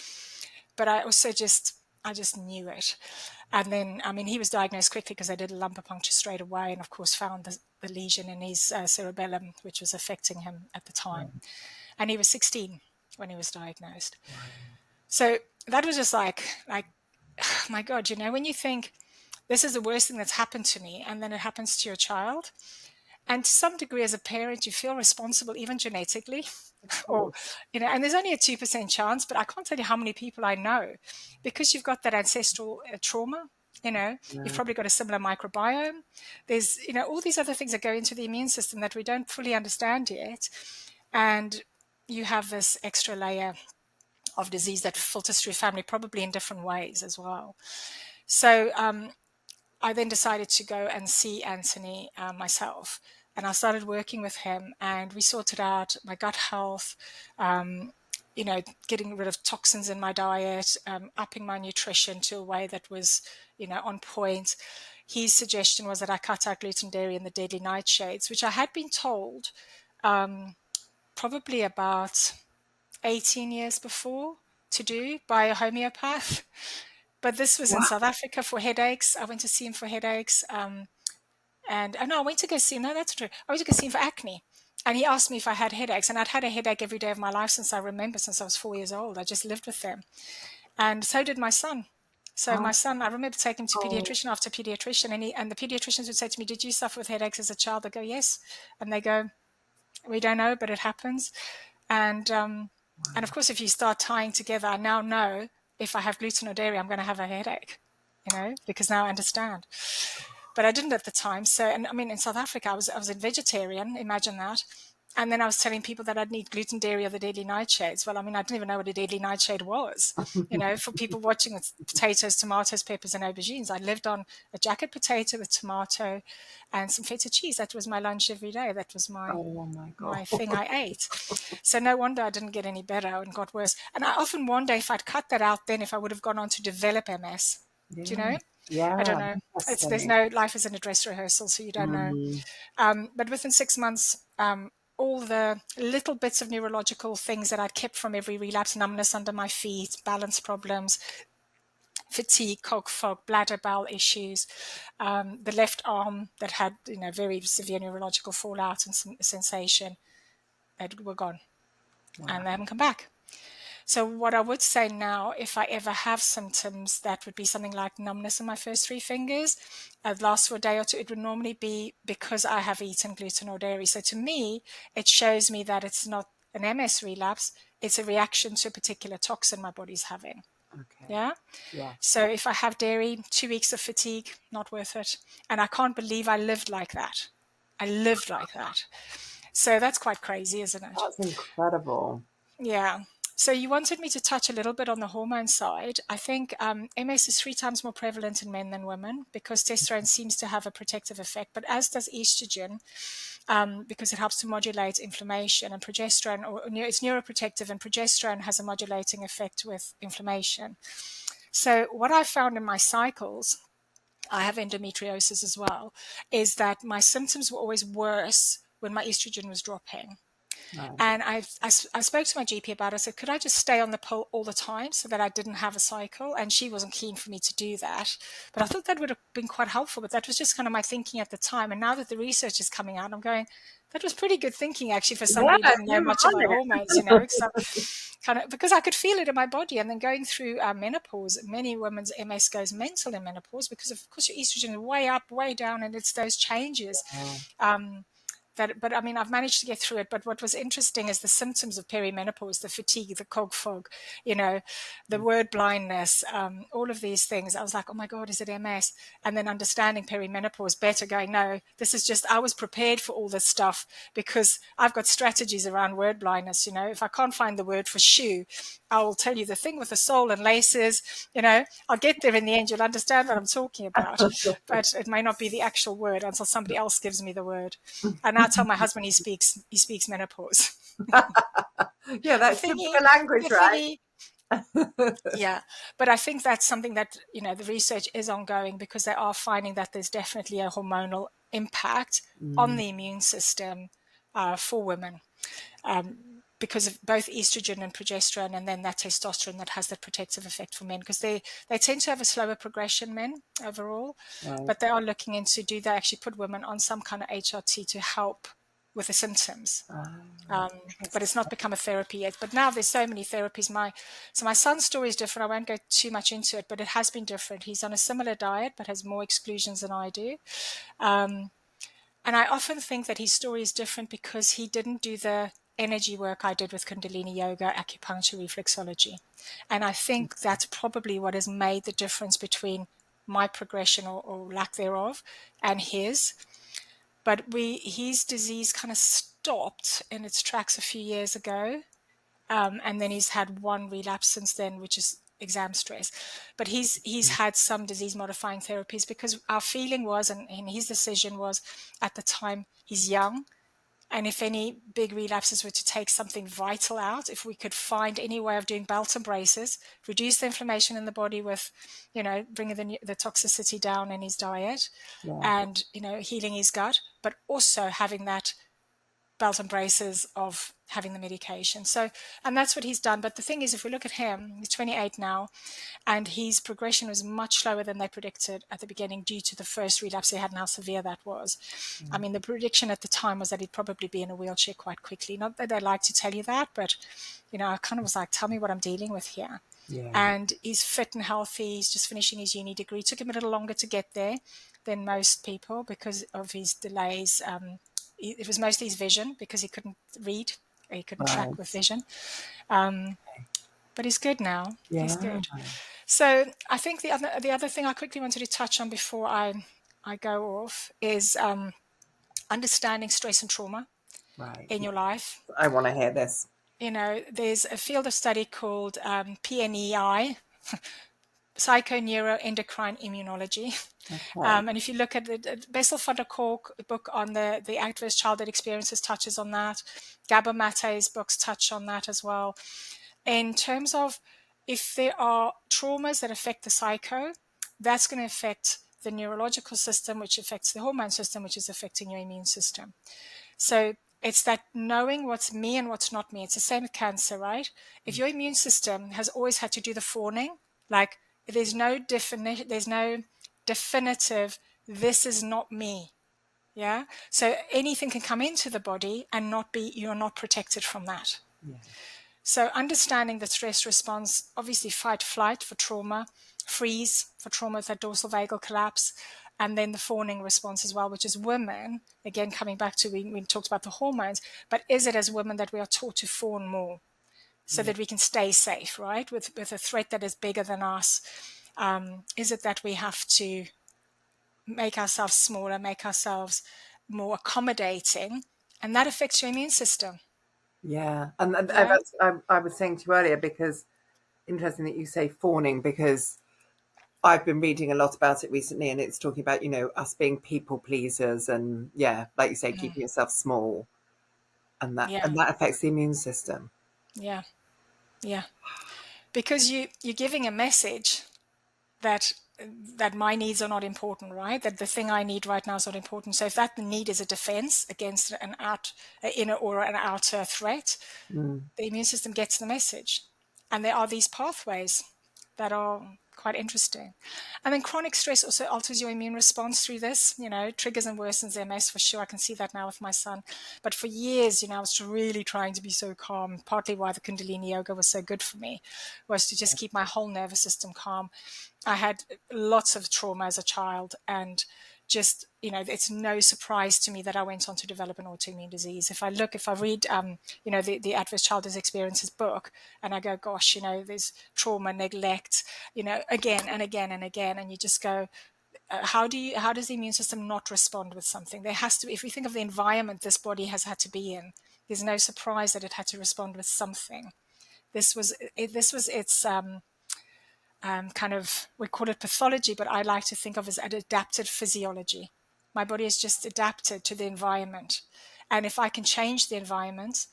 but I just knew it. And then, I mean, he was diagnosed quickly, because they did a lumbar puncture straight away, and of course found the lesion in his cerebellum, which was affecting him at the right. time. And he was 16 when he was diagnosed. Wow. So that was just like, my God, when you think this is the worst thing that's happened to me, and then it happens to your child. And to some degree, as a parent, you feel responsible, even genetically, Of or, course. and there's only a 2% chance, but I can't tell you how many people I know because you've got that ancestral trauma. You've Yeah. probably got a similar microbiome. There's, all these other things that go into the immune system that we don't fully understand yet. And you have this extra layer of disease that filters through family, probably in different ways as well. So I then decided to go and see Anthony myself. And I started working with him, and we sorted out my gut health, um, getting rid of toxins in my diet, upping my nutrition to a way that was, on point. His suggestion was that I cut out gluten, dairy, and the deadly nightshades, which I had been told probably about 18 years before to do by a homeopath. But this was in Wow. South Africa for headaches. I went to see him for headaches. And oh no, I went to go see him. No, that's true. I went to go see him for acne. And he asked me if I had headaches. And I'd had a headache every day of my life since I remember, since I was 4 years old. I just lived with them. And so did my son. So my Oh, son, I remember taking him to oh, pediatrician after pediatrician, and the pediatricians would say to me, "Did you suffer with headaches as a child?" I go, "Yes," and they go, "We don't know, but it happens." And and of wow. course, if you start tying together, I now know if I have gluten or dairy, I'm going to have a headache, because now I understand. But I didn't at the time. So, and I mean, in South Africa, I was a vegetarian. Imagine that. And then I was telling people that I'd need gluten, dairy, or the deadly nightshades. Well, I mean, I didn't even know what a deadly nightshade was. For people watching, it's potatoes, tomatoes, peppers, and aubergines. I lived on a jacket potato with tomato and some feta cheese. That was my lunch every day. That was my Oh my God. my thing I ate. So no wonder I didn't get any better and got worse. And I often wonder if I'd cut that out then, if I would have gone on to develop MS. Do you Yeah. know? I don't Yeah. know. There's Interesting. no life isn't a dress rehearsal, so you don't know. Mm. But within 6 months, all the little bits of neurological things that I'd kept from every relapse, numbness under my feet, balance problems, fatigue, cough, fog, bladder, bowel issues, the left arm that had very severe neurological fallout and some sensation, that were gone, Wow. and they haven't come back. So what I would say now, if I ever have symptoms, that would be something like numbness in my first three fingers. It lasts for a day or two. It would normally be because I have eaten gluten or dairy. So to me, it shows me that it's not an MS relapse. It's a reaction to a particular toxin my body's having. Okay. Yeah. Yes. So if I have dairy, 2 weeks of fatigue, not worth it. And I can't believe I lived like that. I lived like that. So that's quite crazy, isn't it? That's incredible. Yeah. So you wanted me to touch a little bit on the hormone side. I think MS is 3 times more prevalent in men than women because testosterone seems to have a protective effect, but as does estrogen, because it helps to modulate inflammation, and progesterone, it's neuroprotective, and progesterone has a modulating effect with inflammation. So what I found in my cycles, I have endometriosis as well, is that my symptoms were always worse when my estrogen was dropping. Right. And I spoke to my GP about it. I said, could I just stay on the pill all the time so that I didn't have a cycle? And she wasn't keen for me to do that. But I thought that would have been quite helpful. But that was just kind of my thinking at the time. And now that the research is coming out, I'm going, that was pretty good thinking actually for Yeah, somebody who didn't know you much run about it. hormones, so kind of because I could feel it in my body. And then going through menopause, many women's MS goes mental in menopause because of course your estrogen is way up, way down, and it's those changes. Wow. Um, but I mean, I've managed to get through it. But what was interesting is the symptoms of perimenopause, the fatigue, the cog fog, the word blindness, all of these things. I was like, oh my God, is it MS? And then understanding perimenopause better, going, no, this is just, I was prepared for all this stuff because I've got strategies around word blindness. If I can't find the word for shoe, I will tell you the thing with the sole and laces, I'll get there in the end. You'll understand what I'm talking about, but it may not be the actual word until somebody else gives me the word. And I tell my husband he speaks menopause. Yeah, The that's thingy, typical language, the right? thingy. Yeah, but I think that's something that the research is ongoing because they are finding that there's definitely a hormonal impact on Mm, the immune system for women. Because of both estrogen and progesterone, and then that testosterone that has that protective effect for men, because they tend to have a slower progression, men overall, right. but they are looking into do they actually put women on some kind of HRT to help with the symptoms. Ah, But it's not interesting. become a therapy yet. But now there's so many therapies. My son's story is different. I won't go too much into it, but it has been different. He's on a similar diet, but has more exclusions than I do. Um, And I often think that his story is different because he didn't do the energy work I did with Kundalini yoga, acupuncture, reflexology. And I think that's probably what has made the difference between my progression or lack thereof and his. But his disease kind of stopped in its tracks a few years ago. And then he's had one relapse since then, which is exam stress. But he's had some disease modifying therapies because our feeling was, and his decision was at the time, he's young. And if any big relapses were to take something vital out, if we could find any way of doing belt and braces, reduce the inflammation in the body with, bringing the toxicity down in his diet Yeah. and, healing his gut, but also having that belt and braces of having the medication. So, and that's what he's done. But the thing is, if we look at him, he's 28 now, and his progression was much slower than they predicted at the beginning due to the first relapse he had and how severe that was. I mean, the prediction at the time was that he'd probably be in a wheelchair quite quickly. Not that they like to tell you that, but, I kind of was like, tell me what I'm dealing with here. Yeah. And he's fit and healthy. He's just finishing his uni degree. It took him a little longer to get there than most people because of his delays. It was mostly his vision because he couldn't read. He couldn't track with Right. vision. But he's good now. He's Yeah. good. So I think the other thing I quickly wanted to touch on before I go off is understanding stress and trauma Right. in your life. I want to hear this. There's a field of study called PNEI, psychoneuroendocrine immunology. Okay. And if you look at the Bessel van der Kolk book on the adverse childhood experiences touches on that. Gabor Mate's books touch on that as well. In terms of if there are traumas that affect the psycho, that's going to affect the neurological system, which affects the hormone system, which is affecting your immune system. So it's that knowing what's me and what's not me. It's the same with cancer, right? If your immune system has always had to do the fawning, like there's no definitive, this is not me. Yeah. So anything can come into the body and you're not protected from that. Yeah. So understanding the stress response, obviously fight, flight for trauma, freeze for trauma with that dorsal vagal collapse, and then the fawning response as well, which is women, again, coming back to, we talked about the hormones, but is it as women that we are taught to fawn more so Yeah. that we can stay safe, right? With a threat that is bigger than us. Is it that we have to make ourselves smaller, make ourselves more accommodating, and that affects your immune system? Yeah. And Yeah. I was saying to you earlier, because interesting that you say fawning, because I've been reading a lot about it recently, and it's talking about, us being people pleasers and, yeah, like you say, Mm. keeping yourself small, and that Yeah. and that affects the immune system. Yeah. Yeah. Because you're giving a message that my needs are not important, right? That the thing I need right now is not important. So if that need is a defense against an inner or an outer threat, Mm. the immune system gets the message. And there are these pathways that are quite interesting. And then chronic stress also alters your immune response through this, triggers and worsens MS for sure. I can see that now with my son. But for years, I was really trying to be so calm. Partly why the Kundalini yoga was so good for me was to just keep my whole nervous system calm. I had lots of trauma as a child, and just, it's no surprise to me that I went on to develop an autoimmune disease. If I read, the Adverse Childhood Experiences book, and I go, gosh, there's trauma, neglect, again and again and again, and you just go, how does the immune system not respond with something? There has to be, if we think of the environment this body has had to be in, there's no surprise that it had to respond with something. This was its kind of, we call it pathology, but I like to think of as an adapted physiology. My body has just adapted to the environment. And if I can change the environment,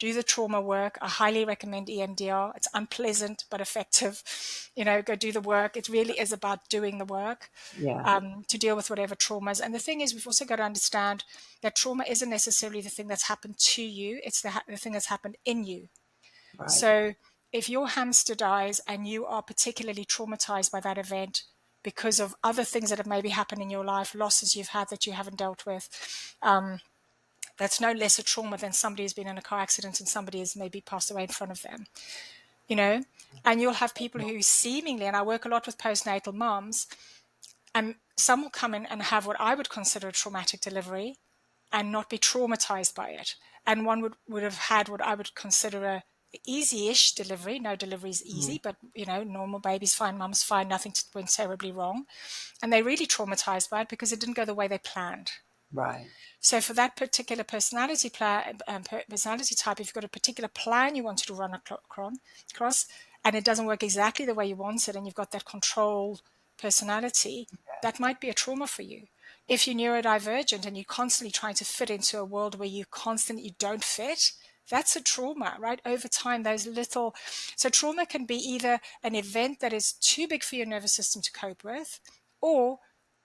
do the trauma work, I highly recommend EMDR. It's unpleasant but effective. Go do the work. It really is about doing the work Yeah. to deal with whatever traumas. And the thing is, we've also got to understand that trauma isn't necessarily the thing that's happened to you. It's the thing that's happened in you. Right. So if your hamster dies and you are particularly traumatized by that event because of other things that have maybe happened in your life, losses you've had that you haven't dealt with, that's no less a trauma than somebody who's been in a car accident and somebody has maybe passed away in front of them, you know? And you'll have people who seemingly, and I work a lot with postnatal moms, And some will come in and have what I would consider a traumatic delivery and not be traumatized by it. And one would have had what I would consider a easy-ish delivery. No delivery is easy, but normal baby's fine, mum's fine, nothing went terribly wrong. And they're really traumatized by it because it didn't go the way they planned. Right. So for that particular personality type, if you've got a particular plan you wanted to run across, and it doesn't work exactly the way you want it, and you've got that control personality, that might be a trauma for you. If you're neurodivergent and you're constantly trying to fit into a world where you don't fit, that's a trauma, right? Over time, so trauma can be either an event that is too big for your nervous system to cope with, or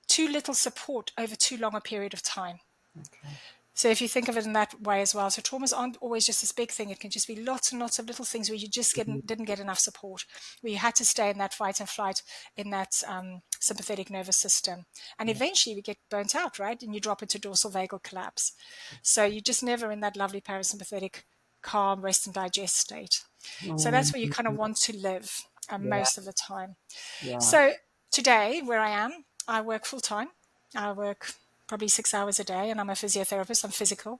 too little support over too long a period of time. Okay. So if you think of it in that way as well, so traumas aren't always just this big thing. It can just be lots and lots of little things where you just didn't get enough support, where you had to stay in that fight and flight, in that sympathetic nervous system. And eventually we get burnt out, right? And you drop into dorsal vagal collapse. So you're just never in that lovely parasympathetic, calm, rest and digest state. So that's where you kind of want to live most of the time. Yeah. So today, where I am, I work full time. I work probably 6 hours a day, and I'm a physiotherapist. I'm physical,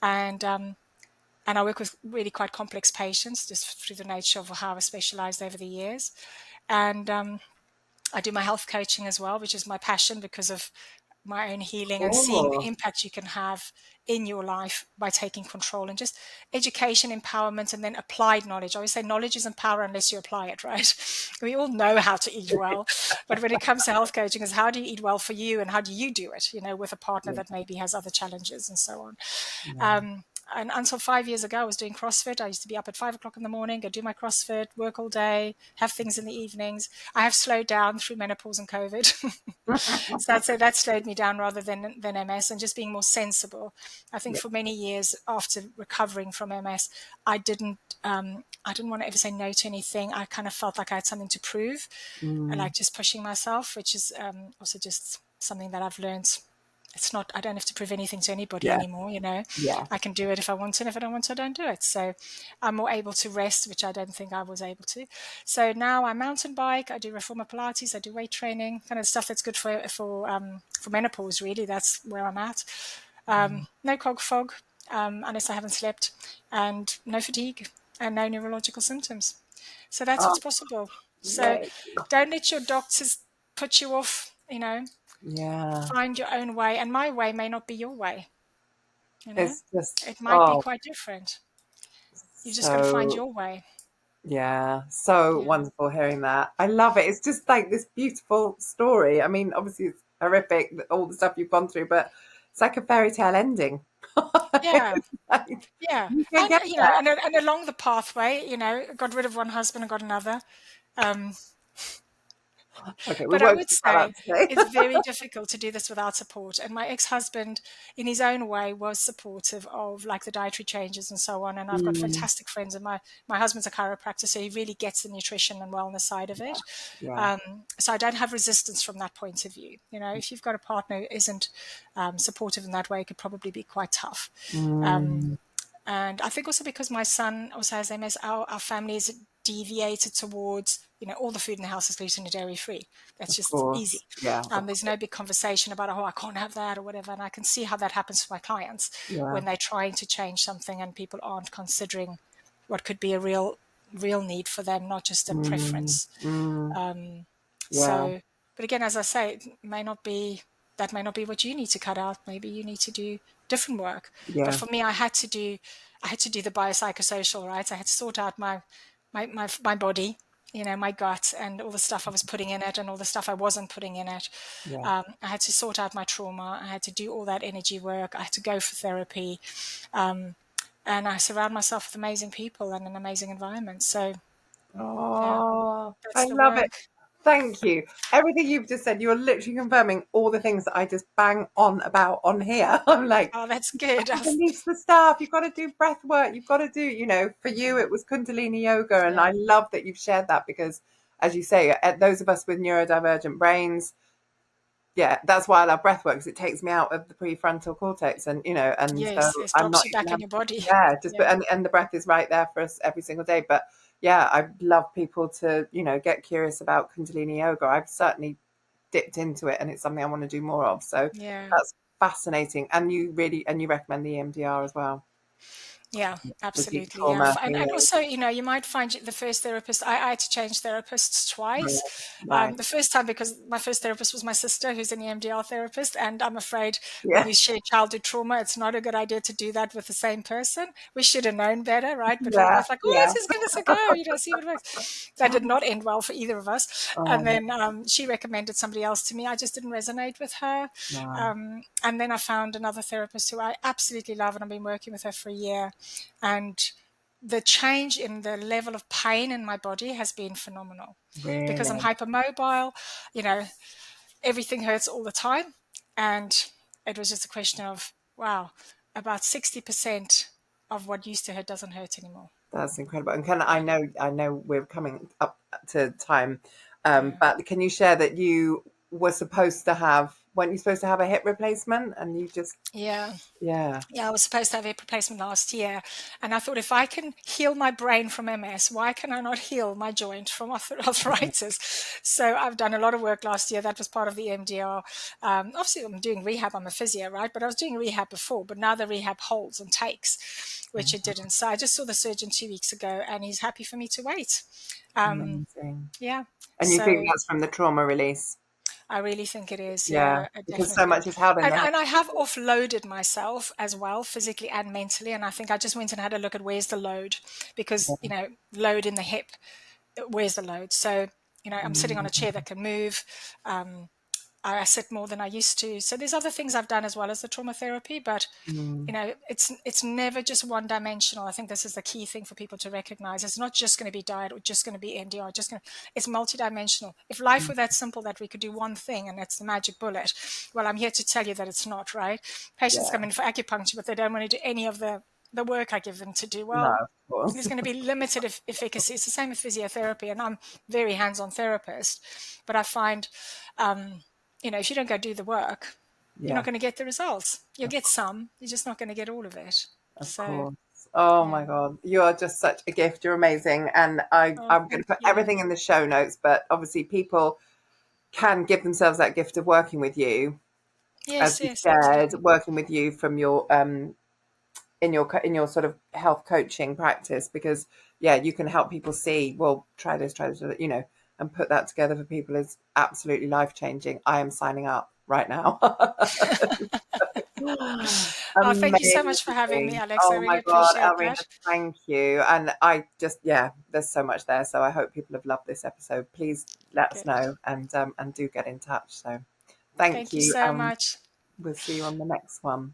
and I work with really quite complex patients, just through the nature of how I've specialized over the years. And I do my health coaching as well, which is my passion because of my own healing and seeing the Cool. impact you can have in your life by taking control, and just education, empowerment, and then applied knowledge. I always say knowledge isn't power unless you apply it, right? We all know how to eat well, but when it comes to health coaching, is how do you eat well for you, and how do you do it, with a partner Yeah. that maybe has other challenges and so on. Yeah. And until 5 years ago, I was doing CrossFit. I used to be up at 5 o'clock in the morning, go do my CrossFit, work all day, have things in the evenings. I have slowed down through menopause and COVID. So I'd say that slowed me down rather than MS, and just being more sensible. I think Yeah. for many years after recovering from MS, I didn't want to ever say no to anything. I kind of felt like I had something to prove. I like just pushing myself, which is also just something that I've learned. I don't have to prove anything to anybody Yeah. anymore, Yeah. I can do it if I want to, and if I don't want to, I don't do it. So I'm more able to rest, which I don't think I was able to. So now I mountain bike, I do reformer Pilates, I do weight training, kind of stuff that's good for menopause, really. That's where I'm at. No cog fog, unless I haven't slept, and no fatigue, and no neurological symptoms. So that's Oh, what's possible. So yay. don't let your doctors put you off, Yeah. find your own way, and my way may not be your way. It's just, It might be quite different. You just got to find so, your way. yeah, so Yeah. wonderful hearing that. I love it. It's just like this beautiful story. I mean, obviously it's horrific, all the stuff you've gone through, but it's like a fairy tale ending. Yeah. It's like, Yeah. you can And get and along the pathway, got rid of one husband and got another. Um, there. Okay, we But I won't would talk about say that it's today. very difficult to do this without support. And my ex-husband, in his own way, was supportive of like the dietary changes and so on. And I've got Mm, fantastic friends, and my husband's a chiropractor, so he really gets the nutrition and wellness side of it. yeah. So I don't have resistance from that point of view. If you've got a partner who isn't supportive in that way, it could probably be quite tough. Mm, And I think also because my son also has MS, our family is deviated towards, all the food in the house is gluten and dairy free. That's of just easy. course. Yeah, of There's course. no big conversation about, oh, I can't have that or whatever. And I can see how that happens for my clients Yeah. when they're trying to change something and people aren't considering what could be a real need for them, not just a Mm, preference. mm, yeah. So, but again, as I say, that may not be what you need to cut out. Maybe you need to do different work. But Yeah. for me, I had to do the biopsychosocial, right? I had to sort out my body, my gut, and all the stuff I was putting in it and all the stuff I wasn't putting in it. Yeah. I had to sort out my trauma. I had to do all that energy work. I had to go for therapy. And I surround myself with amazing people and an amazing environment. So yeah, Oh, I that's the love it. work. Thank you. Everything you've just said, you're literally confirming all the things that I just bang on about on here. I'm like, Oh, that's good. release the stuff. You've got to do breath work. You've got to do, for you, it was Kundalini yoga. And I Yeah. love that you've shared that because, as you say, those of us with neurodivergent brains, yeah, that's why I love breath work because it takes me out of the prefrontal cortex. And so Yes, yes, I'm not drops you even back in having, your body. yeah, just, but, Yeah. and the breath is right there for us every single day. But yeah, I love people to, get curious about Kundalini yoga. I've certainly dipped into it, and it's something I want to do more of. So Yeah. that's fascinating. And you recommend the EMDR as well, Yeah, the deep absolutely. Yeah. trauma And healing. also, you might find the first therapist, I had to change therapists Right. twice. Right. The first time, because my first therapist was my sister, who's an EMDR therapist. And I'm afraid when Yeah. you share childhood trauma, it's not a good idea to do that with the same person. We should have known better, right? But we were Yeah. both like, oh, Yeah. let's just give this a go, see what works. That did not end well for either of us. Oh And no. then she recommended somebody else to me. I just didn't resonate with her. No. And then I found another therapist who I absolutely love, and I've been working with her for a year. And the change in the level of pain in my body has been phenomenal because I'm Really. hypermobile, you know, everything hurts all the time. And it was just a question of, wow, about 60% of what used to hurt doesn't hurt anymore. That's incredible. And Yeah. I know we're coming up to time, Yeah. but can you share that you were supposed to have, weren't you supposed to have a hip replacement, and you just, Yeah. yeah, Yeah, I was supposed to have a hip replacement last year. And I thought, if I can heal my brain from MS, why can I not heal my joint from arthritis? So I've done a lot of work last year. That was part of the MDR. Obviously, I'm doing rehab. I'm a physio, right? But I was doing rehab before, but now the rehab holds and takes, which it didn't. So I just saw the surgeon 2 weeks ago, and he's happy for me to wait. Um, amazing. yeah. And you think So that's from the trauma release? I really think it is, Yeah, yeah, because so definitely. much is held in And the head. and I have offloaded myself as well, physically and mentally. And I think I just went and had a look at where's the load, because load in the hip, where's the load? So I'm sitting on a chair that can move. Um, I sit more than I used to. So there's other things I've done as well as the trauma therapy, but Mm, it's never just one dimensional. I think this is the key thing for people to recognize. It's not just going to be diet or just going to be MDR. It's multidimensional. If life were that simple that we could do one thing and that's the magic bullet, well, I'm here to tell you that it's not, right? Patients yeah, come in for acupuncture, but they don't want to do any of the work I give them to do. no, Well, of course. there's going to be limited efficacy. It's the same with physiotherapy, and I'm very hands-on therapist, but I find, if you don't go do the work, you're not Yeah, going to get the results. You'll of get some, you're just not going to get all of it. Of So, course. Oh yeah. my God. You are just such a gift. You're amazing. And Oh, I'm going to thank put you. everything in the show notes, but obviously people can give themselves that gift of working with you, as Yes, you yes, shared, absolutely. working with you from your in your sort of health coaching practice, because yeah, you can help people see, well, try this, and put that together for people is absolutely life changing. I am signing up right now. Oh, thank you so much for having me, Amazing. Alex. I Oh really my God, appreciate Elrina, that. thank you. And I just, yeah, there's so much there. So I hope people have loved this episode. Please let us Good. know, and do get in touch. So thank Thank you you. so much. We'll see you on the next one.